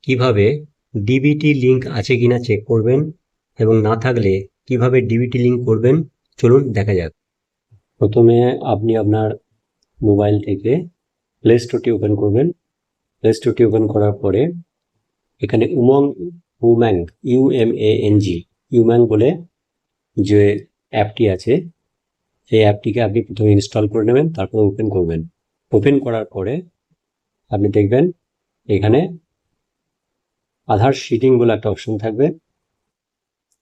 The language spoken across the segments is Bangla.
কিভাবে ডিবিটি লিঙ্ক আছে কিনা চেক করবেন এবং না থাকলে কিভাবে ডিবিটি লিঙ্ক করবেন চলুন দেখা যাক। প্রথমে আপনি আপনার মোবাইল থেকে প্লে স্টোরটি ওপেন করবেন। প্লে স্টোরটি ওপেন করার পরে এখানে উম্যাং ইউম্যাং বলে যে অ্যাপটি আছে সেই অ্যাপটিকে আপনি প্রথমে ইনস্টল করে নেবেন, তারপর ওপেন করবেন। ওপেন করার পরে আপনি দেখবেন এখানে আধার শিডিং বলে একটা অপশন থাকবে।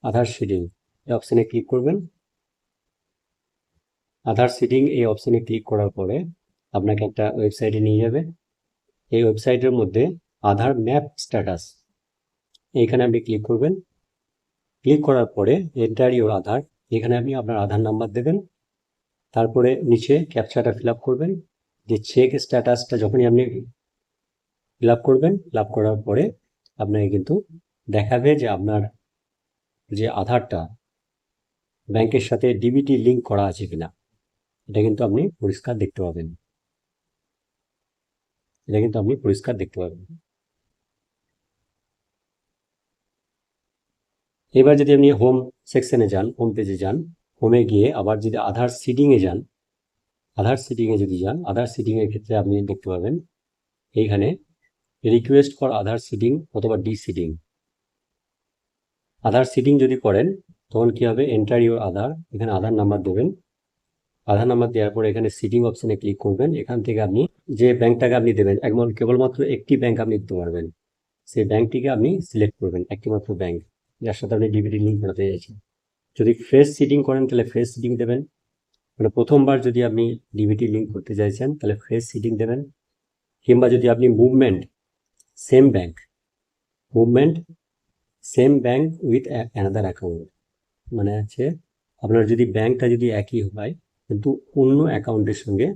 আধার শিডিং এই অপশনে ক্লিক করবেন। আধার শিডিং এই অপশনে ক্লিক করার পরে আপনাকে একটা ওয়েবসাইটে নিয়ে যাবে। এই ওয়েবসাইটের মধ্যে আধার ম্যাপ স্ট্যাটাস এইখানে আপনি ক্লিক করবেন। ক্লিক করার পরে এন্টার ইউর আধার, এখানে আপনি আপনার আধার নাম্বার দেবেন। তারপরে নিচে ক্যাপচাটা ফিল আপ করবেন। যে চেক স্ট্যাটাসটা যখনই আপনি ফিল আপ করবেন, ফিল আপ করার পরে আপনাকে কিন্তু দেখাবে যে আপনার যে আধারটা ব্যাংকের সাথে ডিবিটি লিঙ্ক করা আছে কিনা। এটা কিন্তু আপনি পরিষ্কার দেখতে পাবেন। এবার যদি আপনি হোম সেকশনে যান, হোম পেজে যান, হোমে গিয়ে আবার যদি আধার সিডিংয়ে যান, আধার সিডিংয়ের ক্ষেত্রে আপনি দেখতে পাবেন এইখানে রিকোয়েস্ট ফর আধার সিডিং অথবা ডি সিডিং। আধার সিডিং যদি করেন তখন কি হবে, এন্টার ইউর আধার, এখানে আধার নাম্বার দেবেন। আধার নাম্বার দেওয়ার পরে এখানে সিডিং অপশনে ক্লিক করবেন। এখান থেকে আপনি যে ব্যাংকটাকে আপনি দেবেন, কেবলমাত্র একটি ব্যাংক আপনি দিতে পারবেন, সেই ব্যাংকটিকে আপনি সিলেক্ট করবেন, একটিমাত্র ব্যাংক যার সাথে আপনি ডিবিটি লিঙ্ক করাতে চাইছেন। যদি ফ্রেশ সিডিং করেন তাহলে ফ্রেশ সিডিং দেবেন, মানে প্রথমবার যদি আপনি ডিবিটি লিঙ্ক করতে চাইছেন তাহলে ফ্রেশ সিডিং দেবেন। কিংবা যদি আপনি movement same bank with another account, মানে হচ্ছে আপনার যদি ব্যাংকটা যদি একই হয় কিন্তু অন্য অ্যাকাউন্টের সঙ্গে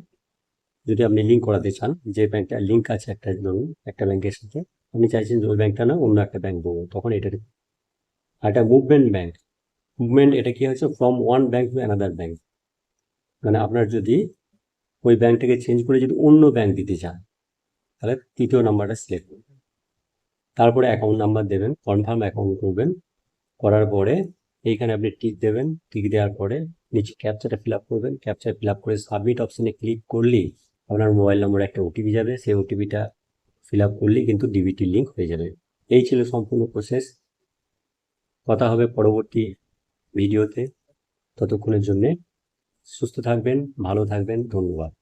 যদি আপনি লিঙ্ক করাতে চান, যে ব্যাংকটা লিঙ্ক আছে একটা ধরুন একটা ব্যাংকের সাথে, আপনি চাইছেন যে ওই ব্যাংকটা না অন্য একটা ব্যাংক দেবো, তখন এটা। আর একটা মুভমেন্ট এটা কি হচ্ছে, from one bank to another bank, মানে আপনার যদি ওই ব্যাংকটাকে চেঞ্জ করে যদি অন্য ব্যাংক দিতে চান তাহলে তৃতীয় নাম্বারটা সিলেক্ট করবেন। তারপরে অ্যাকাউন্ট নাম্বার দেবেন, কনফার্ম অ্যাকাউন্ট করবেন। করার পরে এইখানে আপনি টিক দেবেন। টিক দেওয়ার পরে নিচে ক্যাপচাটা ফিল আপ করবেন। ক্যাপচা ফিল আপ করে সাবমিট অপশনে ক্লিক করলেই আপনার মোবাইল নম্বরে একটা ওটিপি যাবে। সেই ওটিপিটা ফিল আপ করলেই কিন্তু ডিবিটি লিঙ্ক হয়ে যাবে। এই ছিল সম্পূর্ণ প্রসেস। কথা হবে পরবর্তী ভিডিওতে। ততক্ষণের জন্যে সুস্থ থাকবেন, ভালো থাকবেন, ধন্যবাদ।